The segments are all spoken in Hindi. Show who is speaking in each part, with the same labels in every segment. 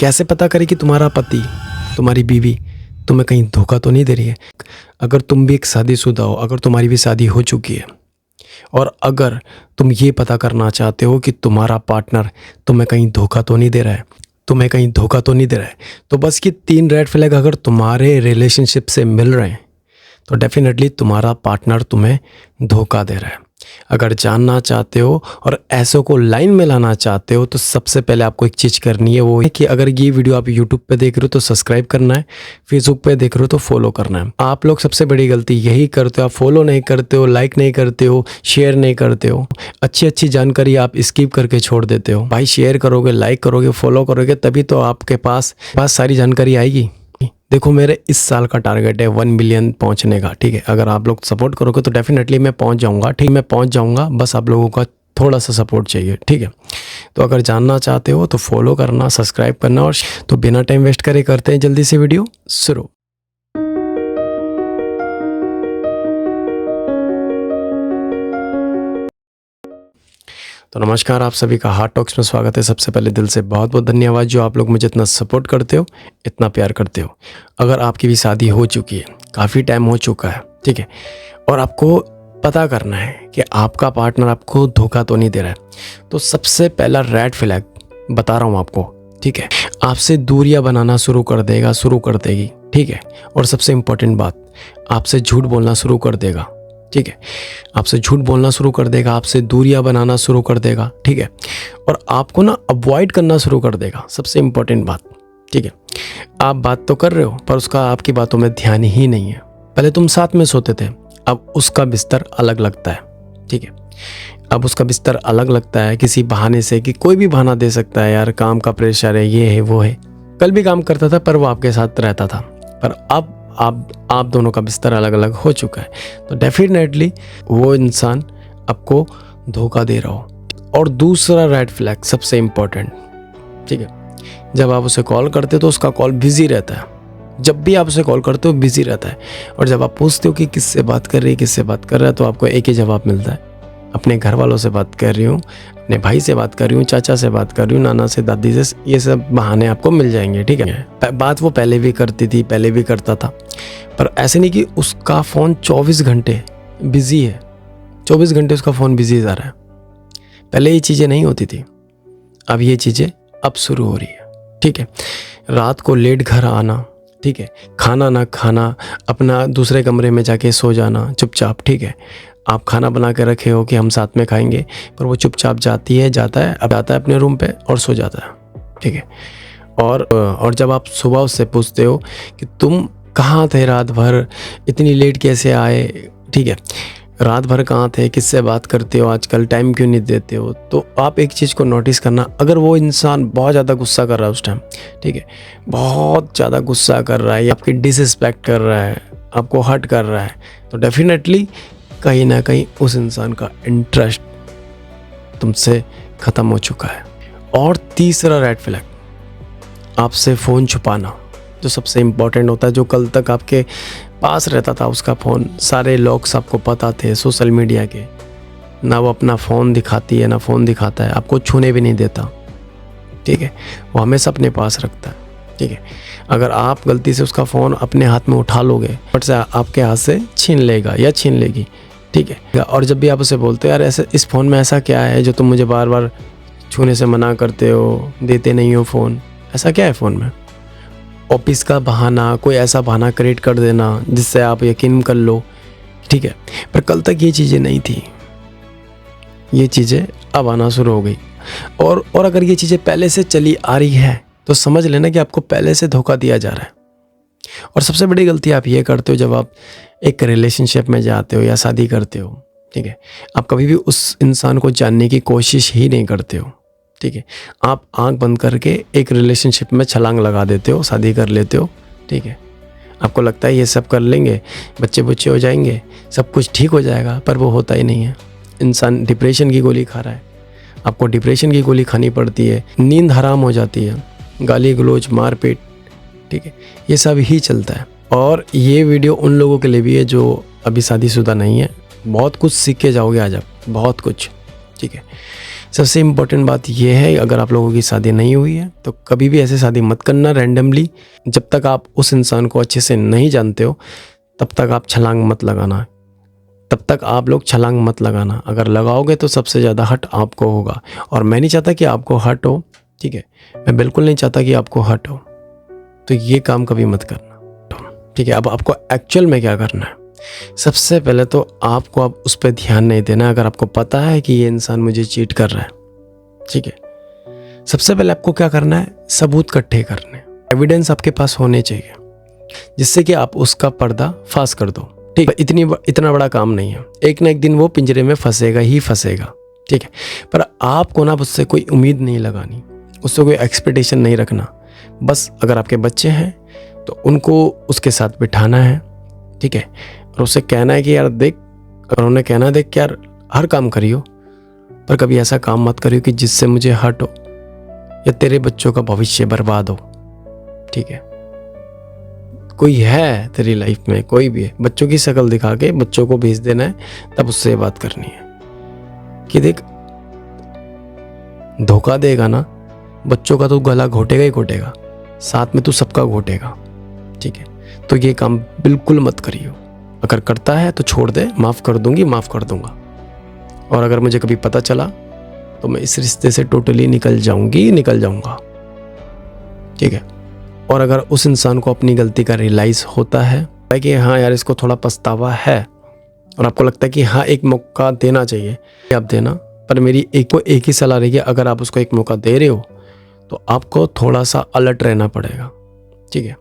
Speaker 1: कैसे पता करें कि तुम्हारा पति, तुम्हारी बीवी तुम्हें कहीं धोखा तो नहीं दे रही है? अगर तुम भी एक शादीशुदा हो, अगर तुम्हारी भी शादी हो चुकी है और अगर तुम ये पता करना चाहते हो कि तुम्हारा पार्टनर तुम्हें कहीं धोखा तो नहीं दे रहा है, तुम्हें कहीं धोखा तो नहीं दे रहा है, तो बस ये 3 रेड फ्लैग अगर तुम्हारे रिलेशनशिप से मिल रहे हैं तो डेफिनेटली तुम्हारा पार्टनर तुम्हें धोखा दे रहा है। अगर जानना चाहते हो और ऐसों को लाइन में लाना चाहते हो तो सबसे पहले आपको एक चीज़ करनी है, वो है कि अगर ये वीडियो आप यूट्यूब पे देख रहे हो तो सब्सक्राइब करना है, फेसबुक पे देख रहे हो तो फॉलो करना है। आप लोग सबसे बड़ी गलती यही करते हो, आप फॉलो नहीं करते हो, लाइक नहीं करते हो, शेयर नहीं करते हो, अच्छी जानकारी आप स्किप करके छोड़ देते हो। भाई शेयर करोगे, लाइक करोगे, फॉलो करोगे तभी तो आपके पास सारी जानकारी आएगी। देखो मेरे इस साल का टारगेट है 1 मिलियन पहुंचने का, ठीक है। अगर आप लोग सपोर्ट करोगे तो डेफिनेटली मैं पहुंच जाऊंगा, ठीक, मैं पहुंच जाऊंगा, बस आप लोगों का थोड़ा सा सपोर्ट चाहिए, ठीक है। तो अगर जानना चाहते हो तो फॉलो करना, सब्सक्राइब करना। और तो बिना टाइम वेस्ट करे करते हैं जल्दी से वीडियो शुरू। तो नमस्कार, आप सभी का हार्ट टॉक्स में स्वागत है। सबसे पहले दिल से बहुत बहुत धन्यवाद जो आप लोग मुझे इतना सपोर्ट करते हो, इतना प्यार करते हो। अगर आपकी भी शादी हो चुकी है, काफ़ी टाइम हो चुका है, ठीक है, और आपको पता करना है कि आपका पार्टनर आपको धोखा तो नहीं दे रहा है, तो सबसे पहला रेड फ्लैग बता रहा हूँ आपको, ठीक है। आपसे दूरियां बनाना शुरू कर देगी, ठीक है। और सबसे इम्पोर्टेंट बात, आपसे झूठ बोलना शुरू कर देगा, ठीक है। आपसे झूठ बोलना शुरू कर देगा, आपसे दूरियां बनाना शुरू कर देगा, ठीक है। और आपको ना अवॉइड करना शुरू कर देगा, सबसे इम्पोर्टेंट बात, ठीक है। आप बात तो कर रहे हो पर उसका आपकी बातों में ध्यान ही नहीं है। पहले तुम साथ में सोते थे, अब उसका बिस्तर अलग लगता है, ठीक है। अब उसका बिस्तर अलग लगता है किसी बहाने से, कि कोई भी बहाना दे सकता है, यार काम का प्रेशर है, ये है वो है। कल भी काम करता था पर वो आपके साथ रहता था, पर अब आप दोनों का बिस्तर अलग अलग हो चुका है, तो डेफिनेटली वो इंसान आपको धोखा दे रहा हो। और दूसरा रेड फ्लैग सबसे इम्पोर्टेंट, ठीक है, जब आप उसे कॉल करते हो तो उसका कॉल बिजी रहता है। जब भी आप उसे कॉल करते हो बिजी रहता है, और जब आप पूछते हो कि किससे बात कर रही है, किससे बात कर रहा है, तो आपको एक ही जवाब मिलता है, अपने घर वालों से बात कर रही हूँ, अपने भाई से बात कर रही हूँ, चाचा से बात कर रही हूँ, नाना से, दादी से। ये सब बहाने आपको मिल जाएंगे, ठीक है। बात वो पहले भी करती थी, पहले भी करता था, पर ऐसे नहीं कि उसका फ़ोन 24 घंटे बिजी है, 24 घंटे उसका फ़ोन बिजी जा रहा है। पहले ये चीज़ें नहीं होती थी, अब ये चीज़ें अब शुरू हो रही है, ठीक है। रात को लेट घर आना, ठीक है, खाना ना खाना, अपना दूसरे कमरे में जाके सो जाना चुपचाप, ठीक है। आप खाना बना के रखे हो कि हम साथ में खाएंगे, पर वो चुपचाप जाता है अपने रूम पे और सो जाता है, ठीक है। और जब आप सुबह उससे पूछते हो कि तुम कहाँ थे रात भर, इतनी लेट कैसे आए, ठीक है, रात भर कहाँ थे, किससे बात करते हो आजकल, टाइम क्यों नहीं देते हो, तो आप एक चीज़ को नोटिस करना, अगर वो इंसान बहुत ज़्यादा गुस्सा कर रहा है उस टाइम, ठीक है, बहुत ज़्यादा गुस्सा कर रहा है, आपकी डिसरिस्पेक्ट कर रहा है, आपको हर्ट कर रहा है, तो डेफिनेटली कहीं ना कहीं उस इंसान का इंटरेस्ट तुमसे ख़त्म हो चुका है। और तीसरा रेड फ्लैग, आपसे फ़ोन छुपाना, जो सबसे इम्पॉर्टेंट होता है, जो कल तक आपके पास रहता था उसका फ़ोन, सारे लॉग्स आपको पता थे सोशल मीडिया के, ना वो अपना फ़ोन दिखाती है ना फ़ोन दिखाता है, आपको छूने भी नहीं देता, ठीक है, वो हमेशा अपने पास रखता है, ठीक है। अगर आप गलती से उसका फ़ोन अपने हाथ में उठा लोगे, फट से आपके हाथ से छीन लेगा या छीन लेगी, ठीक है। और जब भी आप उसे बोलते हो यार ऐसे इस फ़ोन में ऐसा क्या है जो तुम मुझे बार बार छूने से मना करते हो, देते नहीं हो फ़ोन, ऐसा क्या है फ़ोन में? ऑफिस का बहाना, कोई ऐसा बहाना क्रिएट कर देना जिससे आप यकीन कर लो, ठीक है। पर कल तक ये चीज़ें नहीं थी, ये चीज़ें अब आना शुरू हो गई। और अगर ये चीज़ें पहले से चली आ रही है तो समझ लेना कि आपको पहले से धोखा दिया जा रहा है। और सबसे बड़ी गलती आप ये करते हो जब आप एक रिलेशनशिप में जाते हो या शादी करते हो, ठीक है, आप कभी भी उस इंसान को जानने की कोशिश ही नहीं करते हो, ठीक है। आप आंख बंद करके एक रिलेशनशिप में छलांग लगा देते हो, शादी कर लेते हो, ठीक है। आपको लगता है ये सब कर लेंगे, बच्चे बुच्चे हो जाएंगे, सब कुछ ठीक हो जाएगा, पर वो होता ही नहीं है। इंसान डिप्रेशन की गोली खा रहा है, आपको डिप्रेशन की गोली खानी पड़ती है, नींद हराम हो जाती है, गाली गलौज, मारपीट, ठीक है, ये सब ही चलता है। और ये वीडियो उन लोगों के लिए भी है जो अभी शादीशुदा नहीं है, बहुत कुछ सीख के जाओगे आज आप, बहुत कुछ, ठीक है। सबसे इम्पोर्टेंट बात यह है, अगर आप लोगों की शादी नहीं हुई है तो कभी भी ऐसे शादी मत करना रैंडमली। जब तक आप उस इंसान को अच्छे से नहीं जानते हो तब तक आप छलांग मत लगाना, तब तक आप लोग छलांग मत लगाना। अगर लगाओगे तो सबसे ज़्यादा हर्ट आपको होगा, और मैं नहीं चाहता कि आपको हर्ट हो, ठीक है, मैं बिल्कुल नहीं चाहता कि आपको हर्ट हो, तो ये काम कभी मत करना, ठीक है। अब आपको एक्चुअल में क्या करना है, सबसे पहले तो आपको अब उस पर ध्यान नहीं देना। अगर आपको पता है कि ये इंसान मुझे चीट कर रहा है, ठीक है, सबसे पहले आपको क्या करना है, सबूत इकट्ठे करने, एविडेंस आपके पास होने चाहिए जिससे कि आप उसका पर्दा फाश कर दो, ठीक है। इतना बड़ा काम नहीं है, एक ना एक दिन वो पिंजरे में फंसेगा ही फंसेगा, ठीक है। पर आपको ना उससे कोई उम्मीद नहीं लगानी, उससे कोई एक्सपेक्टेशन नहीं रखना। बस अगर आपके बच्चे हैं तो उनको उसके साथ बिठाना है, ठीक है, और उससे कहना है कि यार देख, और उन्हें कहना है देख कि यार हर काम करियो पर कभी ऐसा काम मत करियो कि जिससे मुझे हर्ट हो या तेरे बच्चों का भविष्य बर्बाद हो, ठीक है। कोई है तेरी लाइफ में, कोई भी है, बच्चों की शक्ल दिखा के बच्चों को भेज देना है, तब उससे ये बात करनी है कि देख धोखा देगा ना, बच्चों का तो गला घोटेगा ही घोटेगा, साथ में तू सबका घोटेगा, ठीक है। तो ये काम बिल्कुल मत करियो। अगर करता है तो छोड़ दे, माफ़ कर दूंगी, माफ़ कर दूंगा। और अगर मुझे कभी पता चला तो मैं इस रिश्ते से टोटली निकल जाऊंगा, ठीक है। और अगर उस इंसान को अपनी गलती का रियलाइज़ होता है कि हाँ यार इसको थोड़ा पछतावा है, और आपको लगता है कि हाँ एक मौका देना चाहिए, आप देना। पर मेरी एक ही सलाह रहेगी, अगर आप उसको एक मौका दे रहे हो तो आपको थोड़ा सा अलर्ट रहना पड़ेगा, ठीक है।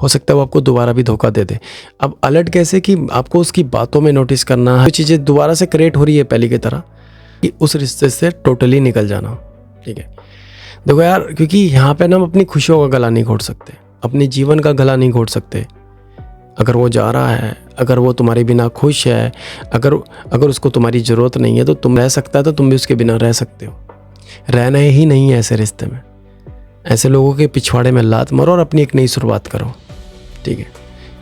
Speaker 1: हो सकता है वो आपको दोबारा भी धोखा दे दे। अब अलर्ट कैसे, कि आपको उसकी बातों में नोटिस करना है चीज़ें दोबारा से क्रिएट हो रही है पहले की तरह, कि उस रिश्ते से टोटली निकल जाना, ठीक है। देखो यार, क्योंकि यहाँ पे ना हम अपनी खुशियों का गला नहीं घोट सकते, अपने जीवन का गला नहीं घोट सकते। अगर वो जा रहा है, अगर वो तुम्हारे बिना खुश है, अगर उसको तुम्हारी ज़रूरत नहीं है तो तुम रह सकता है, तो तुम भी उसके बिना रह सकते हो। रहना ही नहीं है ऐसे रिश्ते में, ऐसे लोगों के पिछवाड़े में लात मारो और अपनी एक नई शुरुआत करो, ठीक है।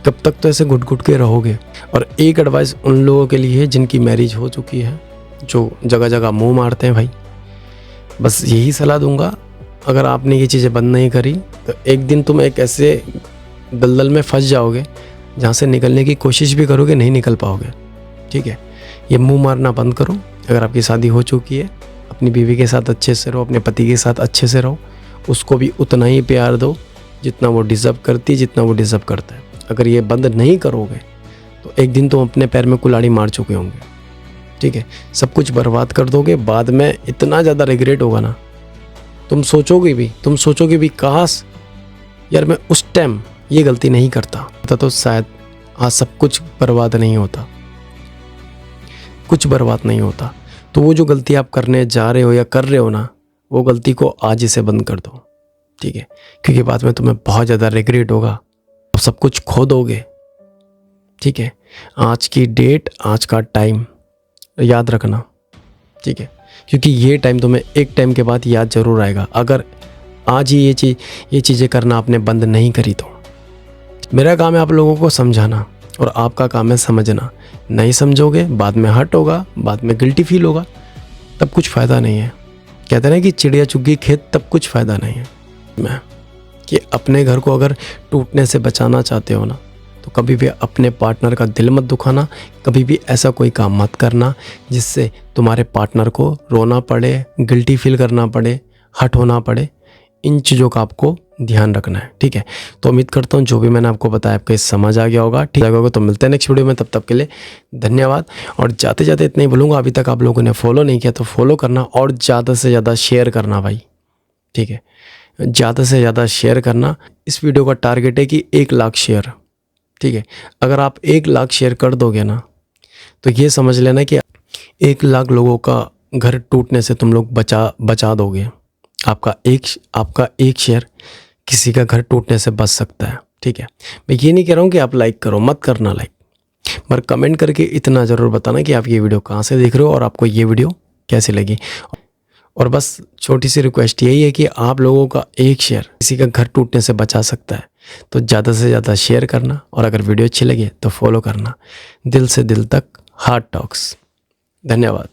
Speaker 1: कब तक तो ऐसे घुट घुट के रहोगे। और एक एडवाइस उन लोगों के लिए है जिनकी मैरिज हो चुकी है, जो जगह जगह मुंह मारते हैं भाई, बस यही सलाह दूंगा, अगर आपने ये चीज़ें बंद नहीं करी तो एक दिन तुम एक ऐसे दलदल में फंस जाओगे जहाँ से निकलने की कोशिश भी करोगे, नहीं निकल पाओगे, ठीक है। ये मुंह मारना बंद करो। अगर आपकी शादी हो चुकी है, अपनी बीवी के साथ अच्छे से रहो, अपने पति के साथ अच्छे से रहो, उसको भी उतना ही प्यार दो जितना वो डिज़र्व करती है, जितना वो डिज़र्व करता है। अगर ये बंद नहीं करोगे तो एक दिन तुम अपने पैर में कुल्हाड़ी मार चुके होंगे, ठीक है। सब कुछ बर्बाद कर दोगे, बाद में इतना ज़्यादा रिग्रेट होगा ना, तुम सोचोगे भी काश यार मैं उस टाइम ये गलती नहीं करता तो शायद आज सब कुछ बर्बाद नहीं होता, कुछ बर्बाद नहीं होता। तो वो जो गलती आप करने जा रहे हो या कर रहे हो ना, वो गलती को आज ही से बंद कर दो, ठीक है। क्योंकि बाद में तुम्हें बहुत ज़्यादा रिग्रेट होगा, सब कुछ खो दोगे, ठीक है। आज की डेट, आज का टाइम याद रखना, ठीक है, क्योंकि ये टाइम तुम्हें एक टाइम के बाद याद जरूर आएगा। अगर आज ही ये चीज़ें करना आपने बंद नहीं करी तो मेरा काम है आप लोगों को समझाना और आपका काम है समझना। नहीं समझोगे, बाद में हर्ट होगा, बाद में गिल्टी फील होगा, तब कुछ फ़ायदा नहीं है। कहते हैं ना कि चिड़िया चुग गई खेत, तब कुछ फ़ायदा नहीं है। मैं कि अपने घर को अगर टूटने से बचाना चाहते हो ना, तो कभी भी अपने पार्टनर का दिल मत दुखाना, कभी भी ऐसा कोई काम मत करना जिससे तुम्हारे पार्टनर को रोना पड़े, गिल्टी फील करना पड़े, हर्ट होना पड़े। इन चीज़ों का आपको ध्यान रखना है, ठीक है। तो उम्मीद करता हूँ जो भी मैंने आपको बताया आपको समझ आ गया होगा, ठीक है। तो मिलते हैं नेक्स्ट वीडियो में, तब तक के लिए धन्यवाद। और जाते जाते इतना ही बोलूँगा, अभी तक आप लोगों ने फॉलो नहीं किया तो फॉलो करना और ज़्यादा से ज़्यादा शेयर करना भाई, ठीक है। ज़्यादा से ज़्यादा शेयर करना। इस वीडियो का टारगेट है कि 1 लाख शेयर, ठीक है। अगर आप 1 लाख शेयर कर दोगे ना, तो ये समझ लेना कि 1 लाख लोगों का घर टूटने से तुम लोग बचा दोगे। आपका एक शेयर किसी का घर टूटने से बच सकता है, ठीक है। मैं ये नहीं कह रहा हूँ कि आप लाइक करो, मत करना लाइक, पर कमेंट करके इतना ज़रूर बताना कि आप ये वीडियो कहाँ से देख रहे हो और आपको ये वीडियो कैसी लगी। और बस छोटी सी रिक्वेस्ट यही है कि आप लोगों का एक शेयर किसी का घर टूटने से बचा सकता है, तो ज़्यादा से ज़्यादा शेयर करना। और अगर वीडियो अच्छी लगे तो फॉलो करना। दिल से दिल तक हार्ट टॉक्स। धन्यवाद।